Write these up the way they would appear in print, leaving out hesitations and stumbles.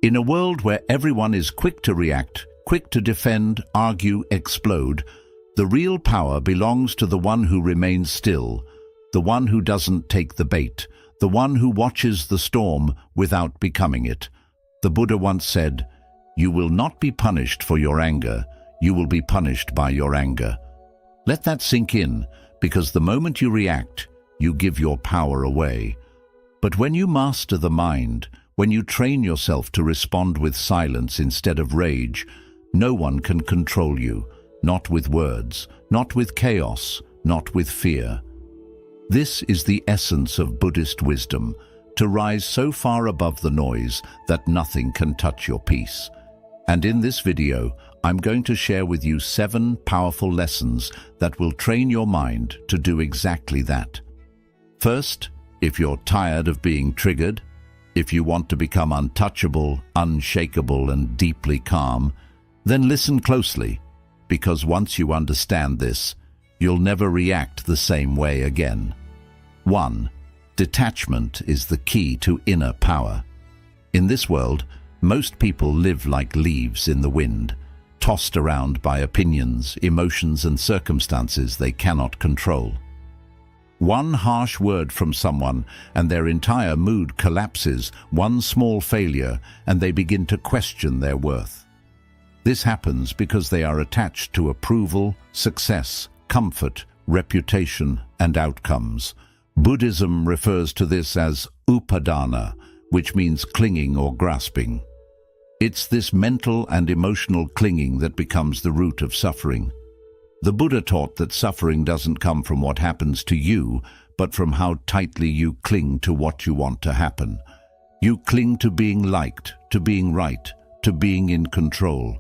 In a world where everyone is quick to react, quick to defend, argue, explode, the real power belongs to the one who remains still, the one who doesn't take the bait, the one who watches the storm without becoming it. The Buddha once said, "You will not be punished for your anger, you will be punished by your anger." Let that sink in, because the moment you react, you give your power away. But when you master the mind, when you train yourself to respond with silence instead of rage, no one can control you, not with words, not with chaos, not with fear. This is the essence of Buddhist wisdom, to rise so far above the noise that nothing can touch your peace. And in this video, I'm going to share with you 7 powerful lessons that will train your mind to do exactly that. First, if you're tired of being triggered, if you want to become untouchable, unshakable, and deeply calm, then listen closely, because once you understand this, you'll never react the same way again. 1. Detachment is the key to inner power. In this world, most people live like leaves in the wind, tossed around by opinions, emotions, and circumstances they cannot control. One harsh word from someone and their entire mood collapses, one small failure, and they begin to question their worth. This happens because they are attached to approval, success, comfort, reputation, and outcomes. Buddhism refers to this as upadana, which means clinging or grasping. It's this mental and emotional clinging that becomes the root of suffering. The Buddha taught that suffering doesn't come from what happens to you, but from how tightly you cling to what you want to happen. You cling to being liked, to being right, to being in control.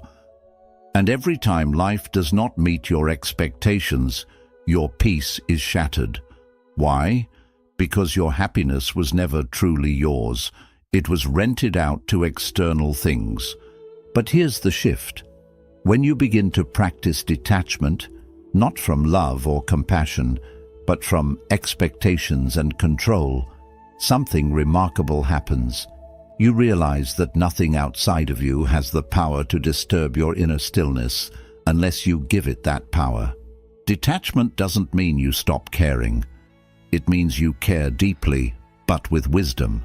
And every time life does not meet your expectations, your peace is shattered. Why? Because your happiness was never truly yours. It was rented out to external things. But here's the shift. When you begin to practice detachment, not from love or compassion, but from expectations and control, something remarkable happens. You realize that nothing outside of you has the power to disturb your inner stillness unless you give it that power. Detachment doesn't mean you stop caring. It means you care deeply, but with wisdom.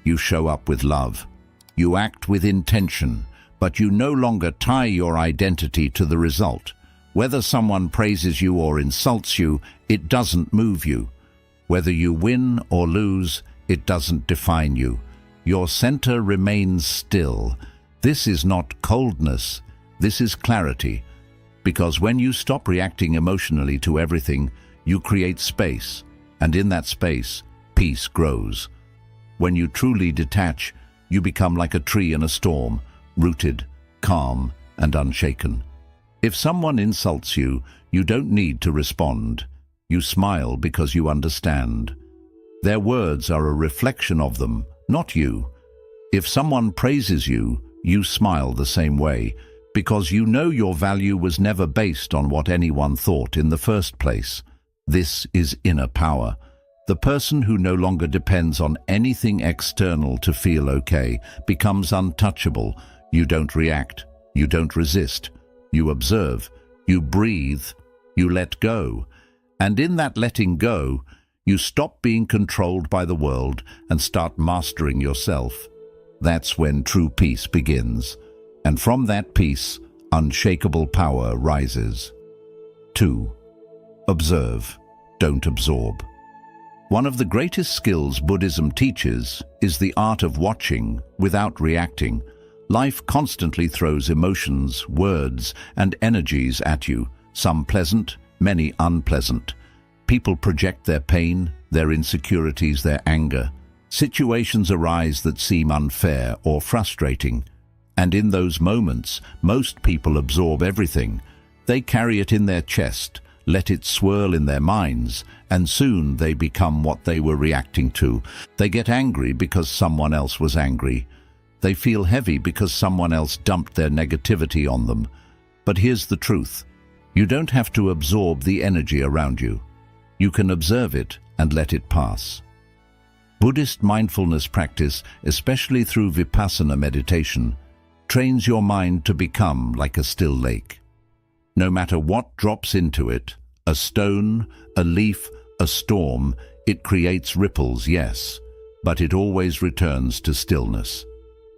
You show up with love. You act with intention, but you no longer tie your identity to the result. Whether someone praises you or insults you, it doesn't move you. Whether you win or lose, it doesn't define you. Your center remains still. This is not coldness, this is clarity. Because when you stop reacting emotionally to everything, you create space, and in that space, peace grows. When you truly detach, you become like a tree in a storm, rooted, calm, and unshaken. If someone insults you, you don't need to respond. You smile because you understand. Their words are a reflection of them, not you. If someone praises you, you smile the same way, because you know your value was never based on what anyone thought in the first place. This is inner power. The person who no longer depends on anything external to feel okay becomes untouchable. You don't react, you don't resist, you observe, you breathe, you let go. And in that letting go, you stop being controlled by the world and start mastering yourself. That's when true peace begins. And from that peace, unshakable power rises. 2. Observe, don't absorb. One of the greatest skills Buddhism teaches is the art of watching without reacting. Life constantly throws emotions, words, and energies at you, some pleasant, many unpleasant. People project their pain, their insecurities, their anger. Situations arise that seem unfair or frustrating. And in those moments, most people absorb everything. They carry it in their chest, let it swirl in their minds, and soon they become what they were reacting to. They get angry because someone else was angry. They feel heavy because someone else dumped their negativity on them. But here's the truth. You don't have to absorb the energy around you. You can observe it and let it pass. Buddhist mindfulness practice, especially through vipassana meditation, trains your mind to become like a still lake. No matter what drops into it, a stone, a leaf, a storm, it creates ripples, yes, but it always returns to stillness.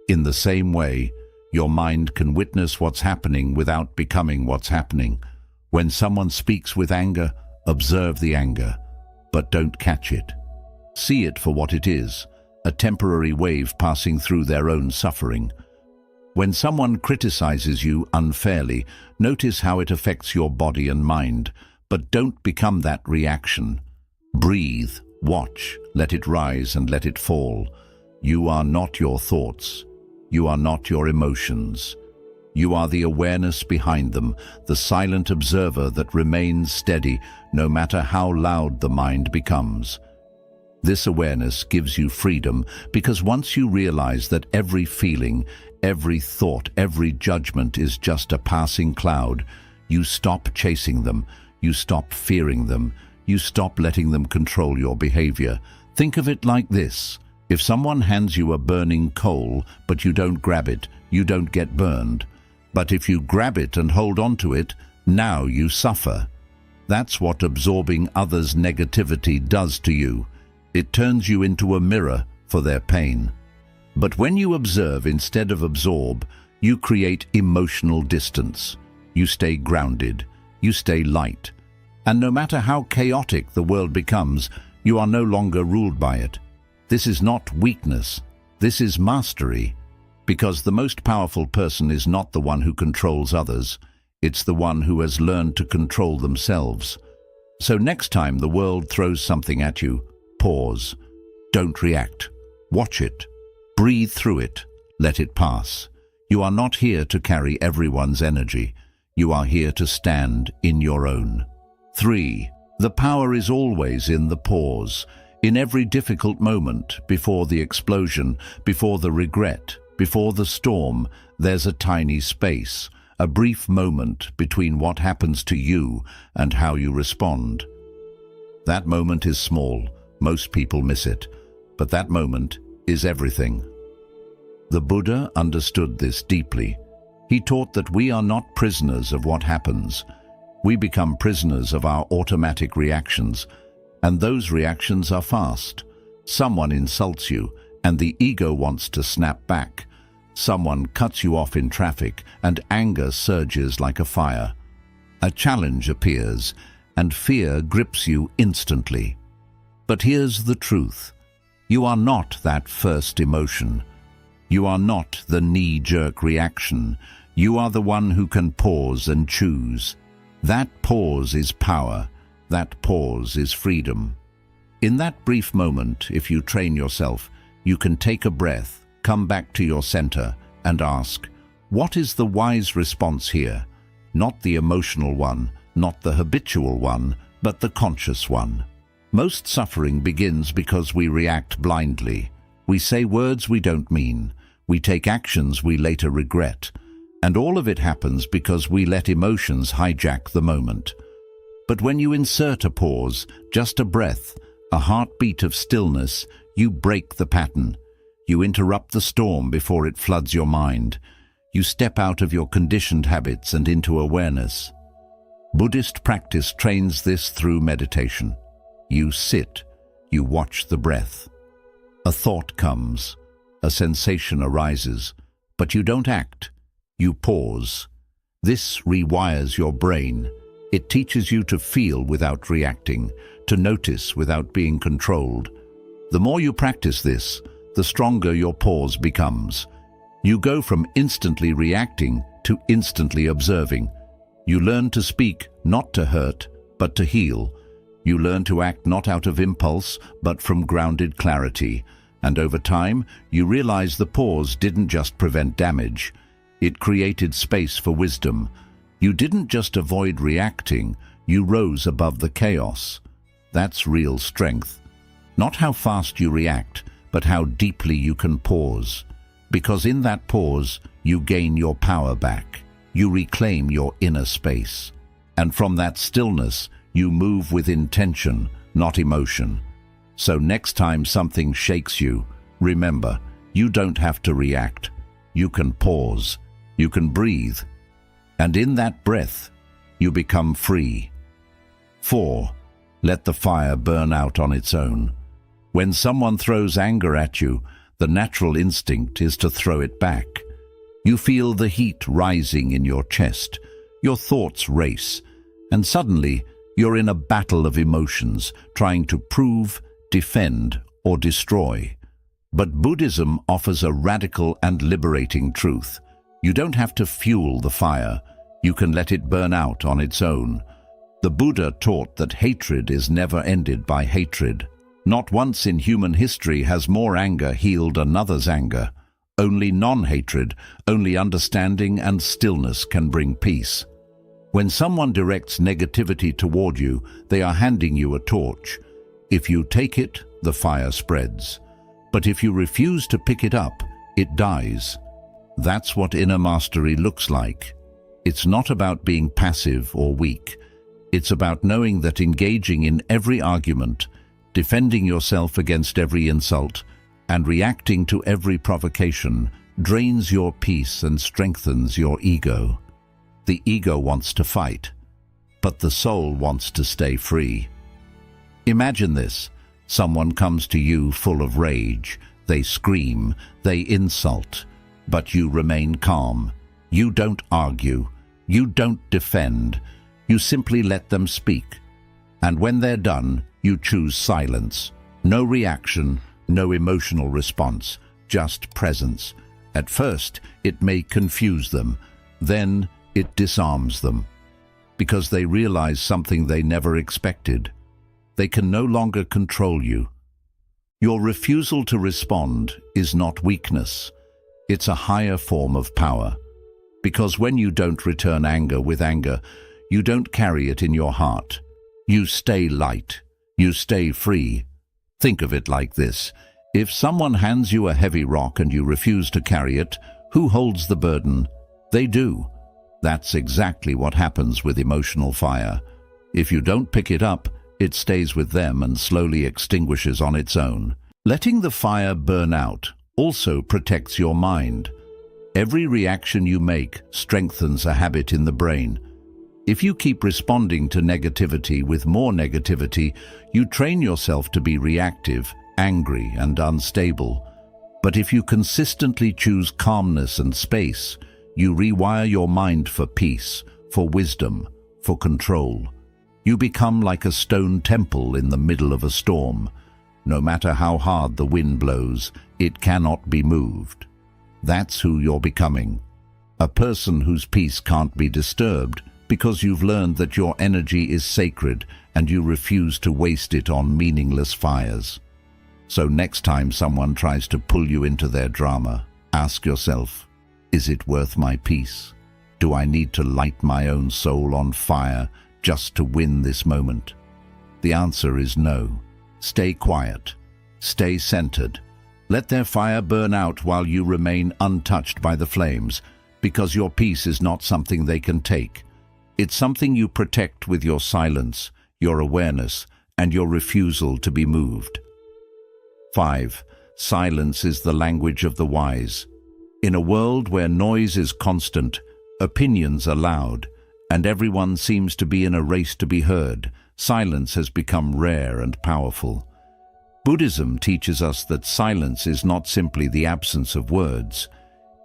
In the same way, your mind can witness what's happening without becoming what's happening. When someone speaks with anger, observe the anger, but don't catch it. See it for what it is, a temporary wave passing through their own suffering. When someone criticizes you unfairly, notice how it affects your body and mind, but don't become that reaction. Breathe, watch, let it rise and let it fall. You are not your thoughts. You are not your emotions. You are the awareness behind them, the silent observer that remains steady no matter how loud the mind becomes. This awareness gives you freedom because once you realize that every feeling, every thought, every judgment is just a passing cloud, you stop chasing them, you stop fearing them, you stop letting them control your behavior. Think of it like this. If someone hands you a burning coal, but you don't grab it, you don't get burned. But if you grab it and hold on to it, now you suffer. That's what absorbing others' negativity does to you. It turns you into a mirror for their pain. But when you observe instead of absorb, you create emotional distance. You stay grounded. You stay light. And no matter how chaotic the world becomes, you are no longer ruled by it. This is not weakness. This is mastery. Because the most powerful person is not the one who controls others. It's the one who has learned to control themselves. So next time the world throws something at you, pause. Don't react. Watch it. Breathe through it. Let it pass. You are not here to carry everyone's energy. You are here to stand in your own. 3. The power is always in the pause. In every difficult moment, before the explosion, before the regret, before the storm, there's a tiny space, a brief moment between what happens to you and how you respond. That moment is small. Most people miss it, but that moment is everything. The Buddha understood this deeply. He taught that we are not prisoners of what happens. We become prisoners of our automatic reactions, and those reactions are fast. Someone insults you, and the ego wants to snap back. Someone cuts you off in traffic, and anger surges like a fire. A challenge appears, and fear grips you instantly. But here's the truth. You are not that first emotion. You are not the knee-jerk reaction. You are the one who can pause and choose. That pause is power. That pause is freedom. In that brief moment, if you train yourself, you can take a breath, come back to your center, and ask, what is the wise response here? Not the emotional one, not the habitual one, but the conscious one. Most suffering begins because we react blindly. We say words we don't mean. We take actions we later regret. And all of it happens because we let emotions hijack the moment. But when you insert a pause, just a breath, a heartbeat of stillness, you break the pattern. You interrupt the storm before it floods your mind. You step out of your conditioned habits and into awareness. Buddhist practice trains this through meditation. You sit, you watch the breath. A thought comes, a sensation arises, but you don't act. You pause. This rewires your brain. It teaches you to feel without reacting, to notice without being controlled. The more you practice this, the stronger your pause becomes. You go from instantly reacting to instantly observing. You learn to speak not to hurt, but to heal. You learn to act not out of impulse, but from grounded clarity. And over time, you realize the pause didn't just prevent damage. It created space for wisdom. You didn't just avoid reacting, you rose above the chaos. That's real strength. Not how fast you react, but how deeply you can pause. Because in that pause, you gain your power back. You reclaim your inner space. And from that stillness, you move with intention, not emotion. So next time something shakes you, remember, you don't have to react. You can pause. You can breathe. And in that breath, you become free. 4. Let the fire burn out on its own. When someone throws anger at you, the natural instinct is to throw it back. You feel the heat rising in your chest. Your thoughts race. And suddenly, you're in a battle of emotions, trying to prove, defend, or destroy. But Buddhism offers a radical and liberating truth. You don't have to fuel the fire. You can let it burn out on its own. The Buddha taught that hatred is never ended by hatred. Not once in human history has more anger healed another's anger. Only non-hatred, only understanding and stillness can bring peace. When someone directs negativity toward you, they are handing you a torch. If you take it, the fire spreads. But if you refuse to pick it up, it dies. That's what inner mastery looks like. It's not about being passive or weak. It's about knowing that engaging in every argument, defending yourself against every insult, and reacting to every provocation drains your peace and strengthens your ego. The ego wants to fight, but the soul wants to stay free. Imagine this. Someone comes to you full of rage. They scream, they insult, but you remain calm. You don't argue. You don't defend. You simply let them speak. And when they're done, you choose silence. No reaction, no emotional response, just presence. At first, it may confuse them. Then, it disarms them. Because they realize something they never expected. They can no longer control you. Your refusal to respond is not weakness. It's a higher form of power. Because when you don't return anger with anger, you don't carry it in your heart. You stay light. You stay free. Think of it like this. If someone hands you a heavy rock and you refuse to carry it, who holds the burden? They do. That's exactly what happens with emotional fire. If you don't pick it up, it stays with them and slowly extinguishes on its own. Letting the fire burn out also protects your mind. Every reaction you make strengthens a habit in the brain. If you keep responding to negativity with more negativity, you train yourself to be reactive, angry, and unstable. But if you consistently choose calmness and space, you rewire your mind for peace, for wisdom, for control. You become like a stone temple in the middle of a storm. No matter how hard the wind blows, it cannot be moved. That's who you're becoming. A person whose peace can't be disturbed because you've learned that your energy is sacred and you refuse to waste it on meaningless fires. So next time someone tries to pull you into their drama, ask yourself, is it worth my peace? Do I need to light my own soul on fire just to win this moment? The answer is no. Stay quiet. Stay centered. Let their fire burn out while you remain untouched by the flames, because your peace is not something they can take. It's something you protect with your silence, your awareness, and your refusal to be moved. 5. Silence is the language of the wise. In a world where noise is constant, opinions are loud, and everyone seems to be in a race to be heard, silence has become rare and powerful. Buddhism teaches us that silence is not simply the absence of words.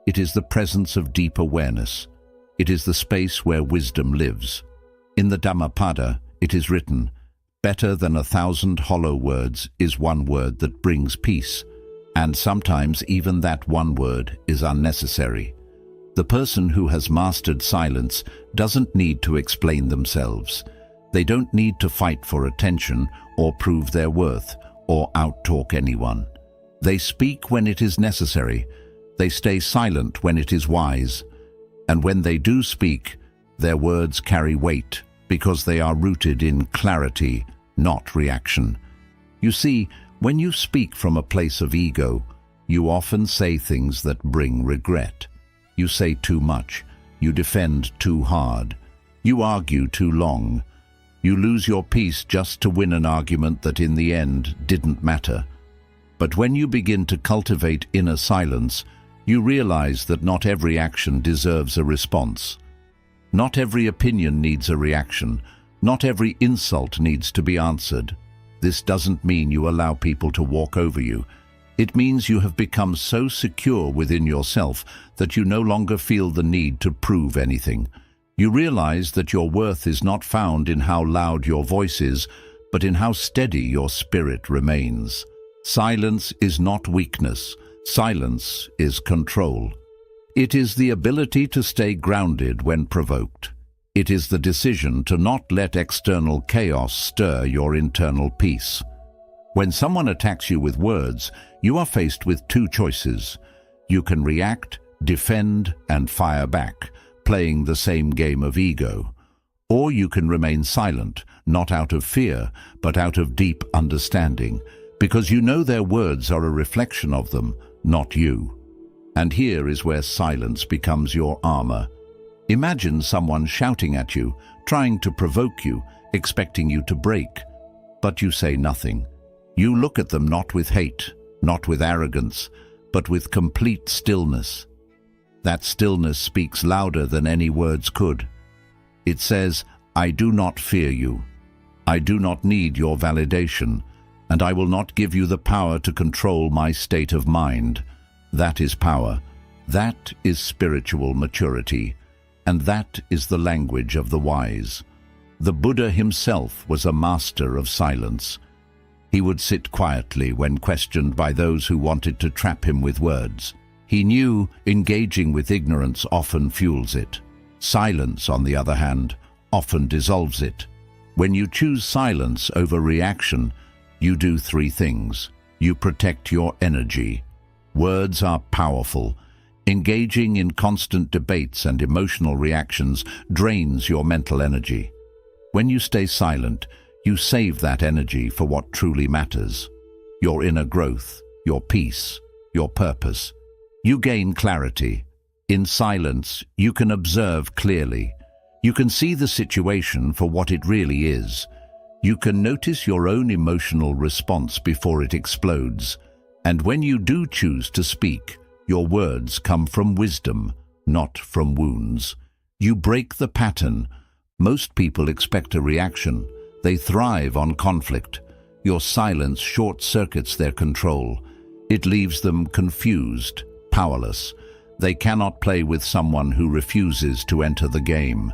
It is the presence of deep awareness. It is the space where wisdom lives. In the Dhammapada, it is written, "Better than 1,000 hollow words is one word that brings peace." And sometimes even that one word is unnecessary. The person who has mastered silence doesn't need to explain themselves. They don't need to fight for attention or prove their worth or outtalk anyone. They speak when it is necessary. They stay silent when it is wise. And when they do speak, their words carry weight because they are rooted in clarity, not reaction. You see, when you speak from a place of ego, you often say things that bring regret. You say too much. You defend too hard. You argue too long. You lose your peace just to win an argument that in the end didn't matter. But when you begin to cultivate inner silence, you realize that not every action deserves a response. Not every opinion needs a reaction. Not every insult needs to be answered. This doesn't mean you allow people to walk over you. It means you have become so secure within yourself that you no longer feel the need to prove anything. You realize that your worth is not found in how loud your voice is, but in how steady your spirit remains. Silence is not weakness. Silence is control. It is the ability to stay grounded when provoked. It is the decision to not let external chaos stir your internal peace. When someone attacks you with words, you are faced with two choices. You can react, defend, and fire back, playing the same game of ego. Or you can remain silent, not out of fear, but out of deep understanding, because you know their words are a reflection of them, not you. And here is where silence becomes your armor. Imagine someone shouting at you, trying to provoke you, expecting you to break. But you say nothing. You look at them not with hate, not with arrogance, but with complete stillness. That stillness speaks louder than any words could. It says, "I do not fear you. I do not need your validation, and I will not give you the power to control my state of mind." That is power. That is spiritual maturity. And that is the language of the wise. The Buddha himself was a master of silence. He would sit quietly when questioned by those who wanted to trap him with words. He knew engaging with ignorance often fuels it. Silence, on the other hand, often dissolves it. When you choose silence over reaction, you do three things. You protect your energy. Words are powerful. Engaging in constant debates and emotional reactions drains your mental energy. When you stay silent, you save that energy for what truly matters. Your inner growth, your peace, your purpose. You gain clarity. In silence, you can observe clearly. You can see the situation for what it really is. You can notice your own emotional response before it explodes. And when you do choose to speak, your words come from wisdom, not from wounds. You break the pattern. Most people expect a reaction. They thrive on conflict. Your silence short-circuits their control. It leaves them confused, powerless. They cannot play with someone who refuses to enter the game.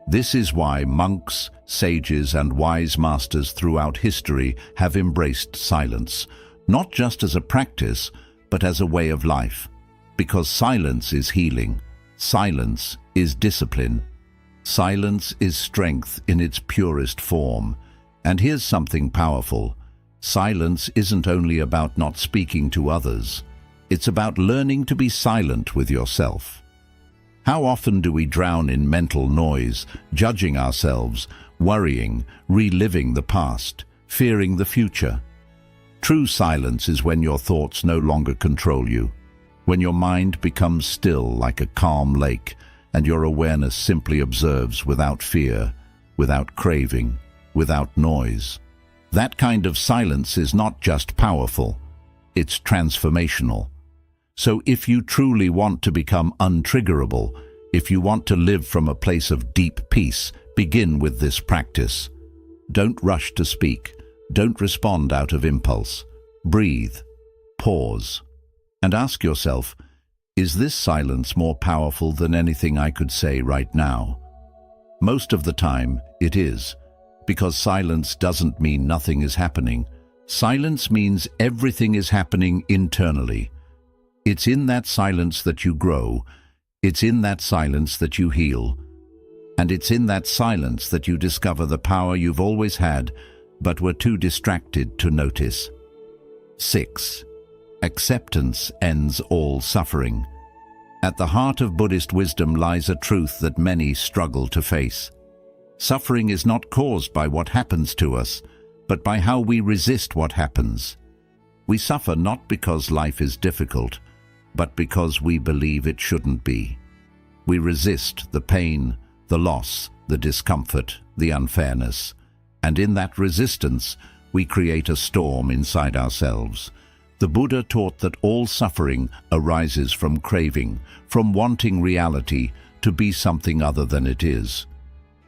This is why monks, sages, and wise masters throughout history have embraced silence, not just as a practice, but as a way of life. Because silence is healing. Silence is discipline. Silence is strength in its purest form. And here's something powerful. Silence isn't only about not speaking to others. It's about learning to be silent with yourself. How often do we drown in mental noise, judging ourselves, worrying, reliving the past, fearing the future? True silence is when your thoughts no longer control you, when your mind becomes still like a calm lake, and your awareness simply observes without fear, without craving, without noise. That kind of silence is not just powerful, it's transformational. So if you truly want to become untriggerable, if you want to live from a place of deep peace, begin with this practice. Don't rush to speak. Don't respond out of impulse. Breathe, pause, and ask yourself, is this silence more powerful than anything I could say right now? Most of the time, it is, because silence doesn't mean nothing is happening. Silence means everything is happening internally. It's in that silence that you grow. It's in that silence that you heal. And it's in that silence that you discover the power you've always had, but were too distracted to notice. 6. Acceptance ends all suffering. At the heart of Buddhist wisdom lies a truth that many struggle to face. Suffering is not caused by what happens to us, but by how we resist what happens. We suffer not because life is difficult, but because we believe it shouldn't be. We resist the pain, the loss, the discomfort, the unfairness. And in that resistance, we create a storm inside ourselves. The Buddha taught that all suffering arises from craving, from wanting reality to be something other than it is.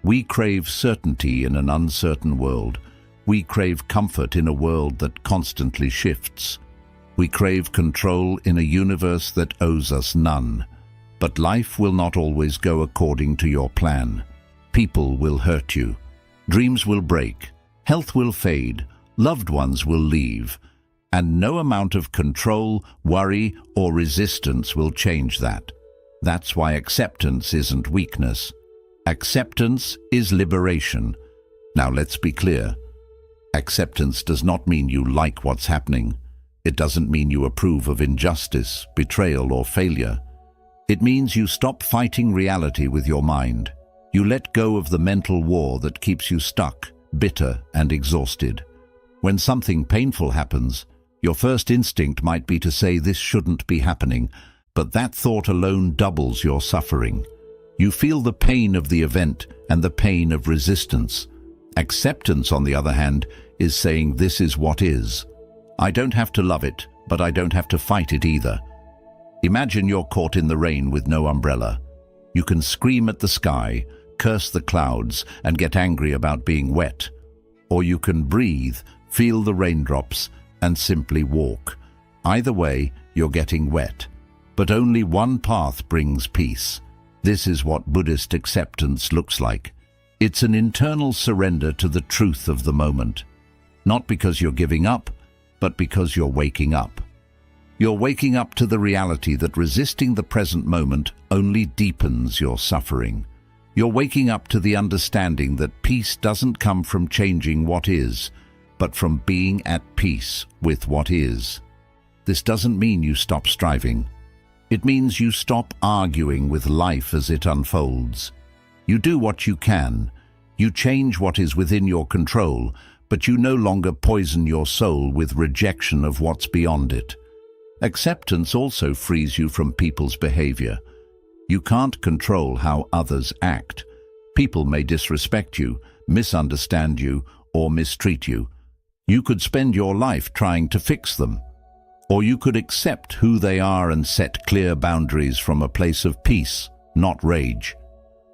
We crave certainty in an uncertain world. We crave comfort in a world that constantly shifts. We crave control in a universe that owes us none. But life will not always go according to your plan. People will hurt you. Dreams will break. Health will fade. Loved ones will leave. And no amount of control, worry, or resistance will change that. That's why acceptance isn't weakness. Acceptance is liberation. Now let's be clear. Acceptance does not mean you like what's happening. It doesn't mean you approve of injustice, betrayal, or failure. It means you stop fighting reality with your mind. You let go of the mental war that keeps you stuck, bitter, and exhausted. When something painful happens, your first instinct might be to say this shouldn't be happening, but that thought alone doubles your suffering. You feel the pain of the event and the pain of resistance. Acceptance, on the other hand, is saying this is what is. I don't have to love it, but I don't have to fight it either. Imagine you're caught in the rain with no umbrella. You can scream at the sky, curse the clouds, and get angry about being wet. Or you can breathe, feel the raindrops, and simply walk. Either way, you're getting wet. But only one path brings peace. This is what Buddhist acceptance looks like. It's an internal surrender to the truth of the moment. Not because you're giving up, but because you're waking up. You're waking up to the reality that resisting the present moment only deepens your suffering. You're waking up to the understanding that peace doesn't come from changing what is, but from being at peace with what is. This doesn't mean you stop striving. It means you stop arguing with life as it unfolds. You do what you can. You change what is within your control, but you no longer poison your soul with rejection of what's beyond it. Acceptance also frees you from people's behavior. You can't control how others act. People may disrespect you, misunderstand you, or mistreat you. You could spend your life trying to fix them. Or you could accept who they are and set clear boundaries from a place of peace, not rage.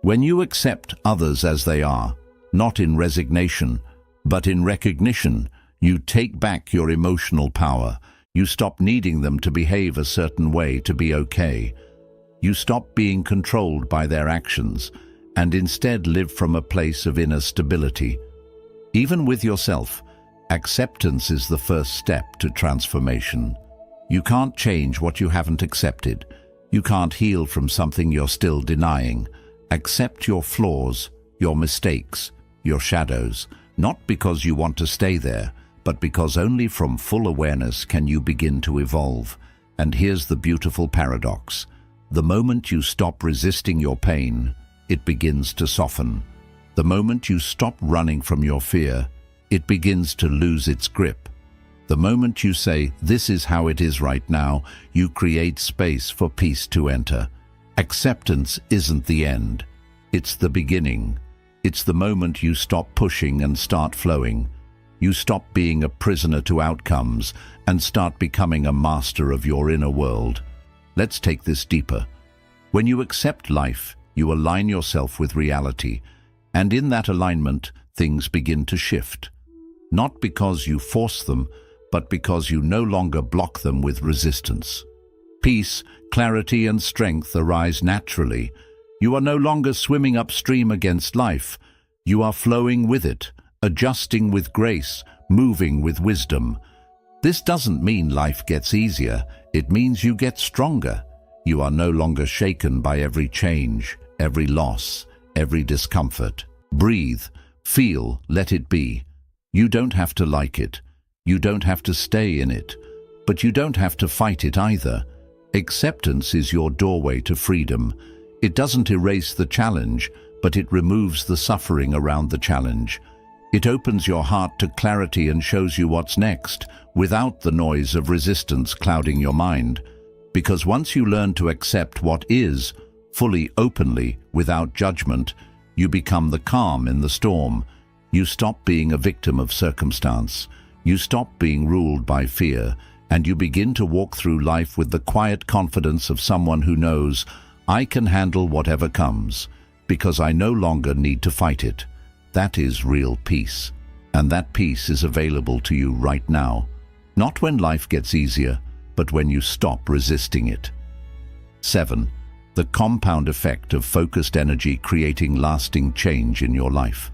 When you accept others as they are, not in resignation, but in recognition, you take back your emotional power. You stop needing them to behave a certain way to be okay. You stop being controlled by their actions and instead live from a place of inner stability. Even with yourself, acceptance is the first step to transformation. You can't change what you haven't accepted. You can't heal from something you're still denying. Accept your flaws, your mistakes, your shadows, not because you want to stay there, but because only from full awareness can you begin to evolve. And here's the beautiful paradox. The moment you stop resisting your pain, it begins to soften. The moment you stop running from your fear, it begins to lose its grip. The moment you say, "This is how it is right now," you create space for peace to enter. Acceptance isn't the end. It's the beginning. It's the moment you stop pushing and start flowing. You stop being a prisoner to outcomes and start becoming a master of your inner world. Let's take this deeper. When you accept life, you align yourself with reality, and in that alignment, things begin to shift. Not because you force them, but because you no longer block them with resistance. Peace, clarity, and strength arise naturally. You are no longer swimming upstream against life. You are flowing with it, adjusting with grace, moving with wisdom. This doesn't mean life gets easier. It means you get stronger. You are no longer shaken by every change, every loss, every discomfort. Breathe, feel, let it be. You don't have to like it. You don't have to stay in it. But you don't have to fight it either. Acceptance is your doorway to freedom. It doesn't erase the challenge, but it removes the suffering around the challenge. It opens your heart to clarity and shows you what's next, without the noise of resistance clouding your mind. Because once you learn to accept what is, fully, openly, without judgment, you become the calm in the storm. You stop being a victim of circumstance. You stop being ruled by fear, and you begin to walk through life with the quiet confidence of someone who knows, I can handle whatever comes, because I no longer need to fight it. That is real peace. And that peace is available to you right now. Not when life gets easier, but when you stop resisting it. 7. The compound effect of focused energy creating lasting change in your life.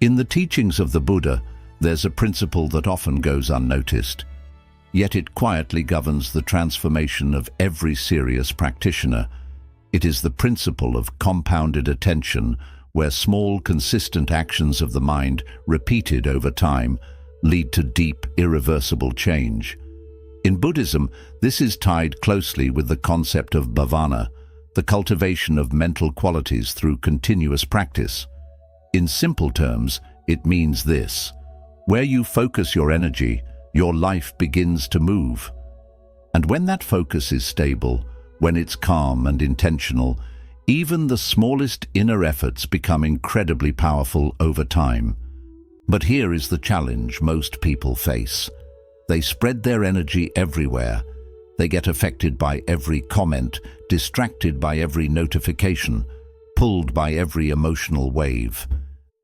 In the teachings of the Buddha, there's a principle that often goes unnoticed, yet it quietly governs the transformation of every serious practitioner. It is the principle of compounded attention, where small, consistent actions of the mind, repeated over time, lead to deep, irreversible change. In Buddhism, this is tied closely with the concept of bhavana, the cultivation of mental qualities through continuous practice. In simple terms, it means this: where you focus your energy, your life begins to move. And when that focus is stable, when it's calm and intentional, even the smallest inner efforts become incredibly powerful over time. But here is the challenge most people face. They spread their energy everywhere. They get affected by every comment, distracted by every notification, pulled by every emotional wave.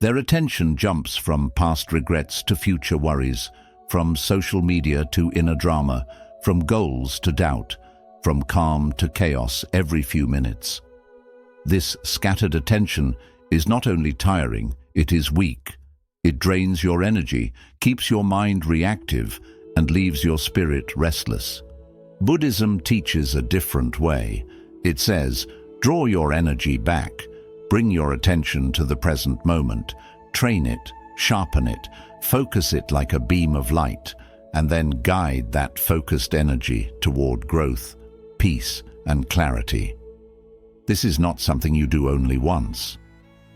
Their attention jumps from past regrets to future worries, from social media to inner drama, from goals to doubt, from calm to chaos every few minutes. This scattered attention is not only tiring, it is weak. It drains your energy, keeps your mind reactive, and leaves your spirit restless. Buddhism teaches a different way. It says, draw your energy back, bring your attention to the present moment, train it, sharpen it, focus it like a beam of light, and then guide that focused energy toward growth, peace, and clarity. This is not something you do only once.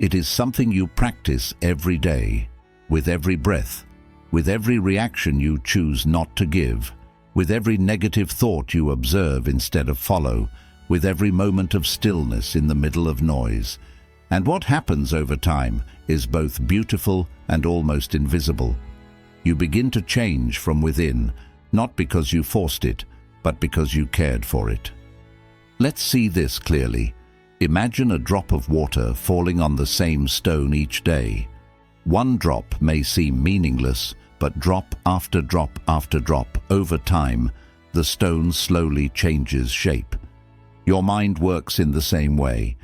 It is something you practice every day, with every breath, with every reaction you choose not to give, with every negative thought you observe instead of follow, with every moment of stillness in the middle of noise. And what happens over time is both beautiful and almost invisible. You begin to change from within, not because you forced it, but because you cared for it. Let's see this clearly. Imagine a drop of water falling on the same stone each day. One drop may seem meaningless, but drop after drop after drop, over time, the stone slowly changes shape. Your mind works in the same way.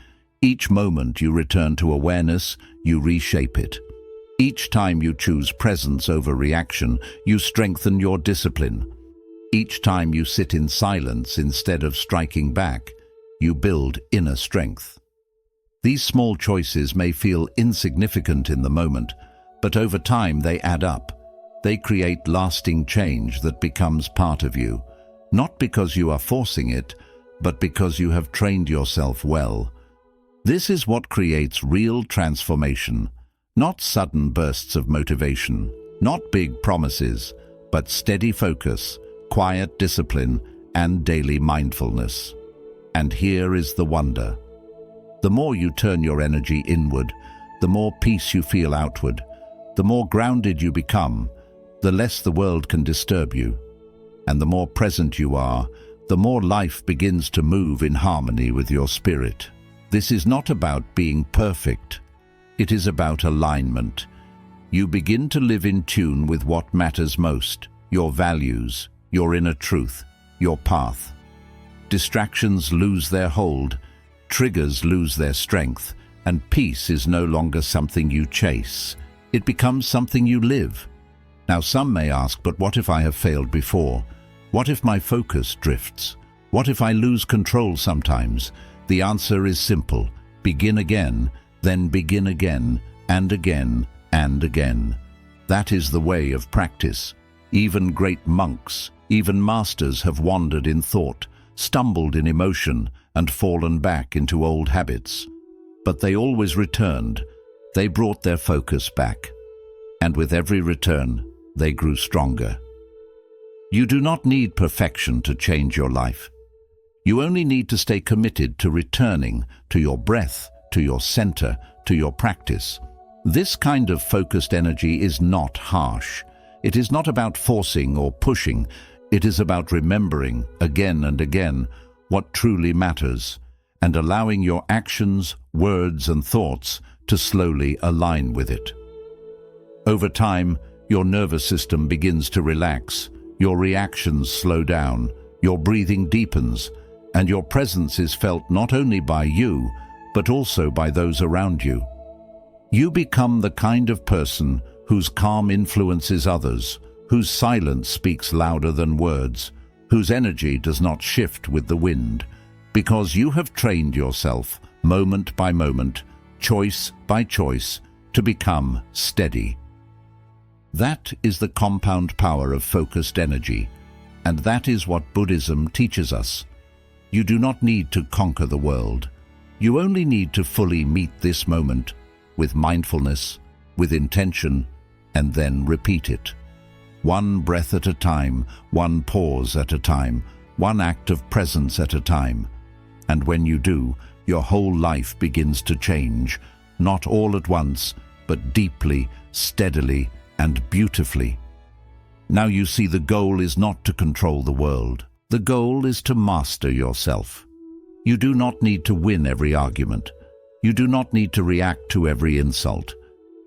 Each moment you return to awareness, you reshape it. Each time you choose presence over reaction, you strengthen your discipline. Each time you sit in silence instead of striking back, you build inner strength. These small choices may feel insignificant in the moment, but over time they add up. They create lasting change that becomes part of you, not because you are forcing it, but because you have trained yourself well. This is what creates real transformation, not sudden bursts of motivation, not big promises, but steady focus, quiet discipline, and daily mindfulness. And here is the wonder. The more you turn your energy inward, the more peace you feel outward, the more grounded you become, the less the world can disturb you. And the more present you are, the more life begins to move in harmony with your spirit. This is not about being perfect. It is about alignment. You begin to live in tune with what matters most, your values, your inner truth, your path. Distractions lose their hold, triggers lose their strength, and peace is no longer something you chase. It becomes something you live. Now some may ask, but what if I have failed before? What if my focus drifts? What if I lose control sometimes? The answer is simple. Begin again, then begin again, and again, and again. That is the way of practice. Even great monks, even masters have wandered in thought, stumbled in emotion, and fallen back into old habits. But they always returned. They brought their focus back. And with every return, they grew stronger. You do not need perfection to change your life. You only need to stay committed to returning to your breath, to your center, to your practice. This kind of focused energy is not harsh. It is not about forcing or pushing. It is about remembering again and again what truly matters and allowing your actions, words, and thoughts to slowly align with it. Over time, your nervous system begins to relax, your reactions slow down, your breathing deepens, and your presence is felt not only by you, but also by those around you. You become the kind of person whose calm influences others, whose silence speaks louder than words, whose energy does not shift with the wind, because you have trained yourself, moment by moment, choice by choice, to become steady. That is the compound power of focused energy, and that is what Buddhism teaches us. You do not need to conquer the world. You only need to fully meet this moment with mindfulness, with intention, and then repeat it. One breath at a time, one pause at a time, one act of presence at a time. And when you do, your whole life begins to change, not all at once, but deeply, steadily, and beautifully. Now you see, the goal is not to control the world. The goal is to master yourself. You do not need to win every argument. You do not need to react to every insult.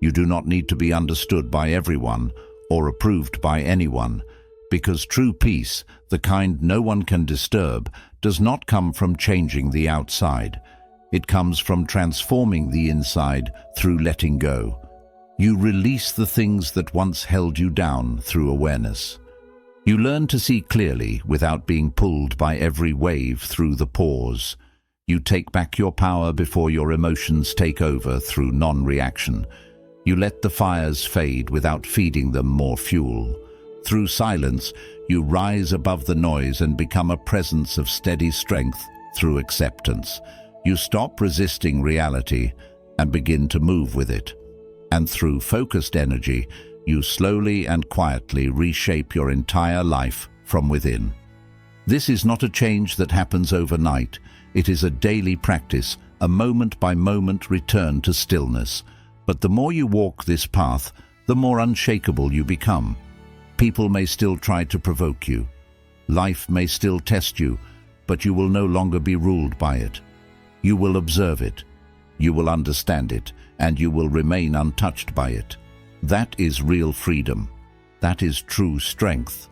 You do not need to be understood by everyone or approved by anyone, because true peace, the kind no one can disturb, does not come from changing the outside. It comes from transforming the inside through letting go. You release the things that once held you down through awareness. You learn to see clearly without being pulled by every wave through the pause. You take back your power before your emotions take over through non-reaction. You let the fires fade without feeding them more fuel. Through silence, you rise above the noise and become a presence of steady strength through acceptance. You stop resisting reality and begin to move with it. And through focused energy, you slowly and quietly reshape your entire life from within. This is not a change that happens overnight. It is a daily practice, a moment-by-moment return to stillness. But the more you walk this path, the more unshakable you become. People may still try to provoke you. Life may still test you, but you will no longer be ruled by it. You will observe it. You will understand it, and you will remain untouched by it. That is real freedom. That is true strength.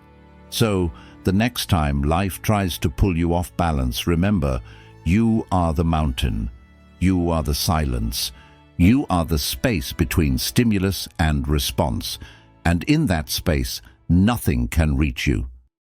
So, the next time life tries to pull you off balance, remember, you are the mountain. You are the silence. You are the space between stimulus and response. And in that space, nothing can reach you.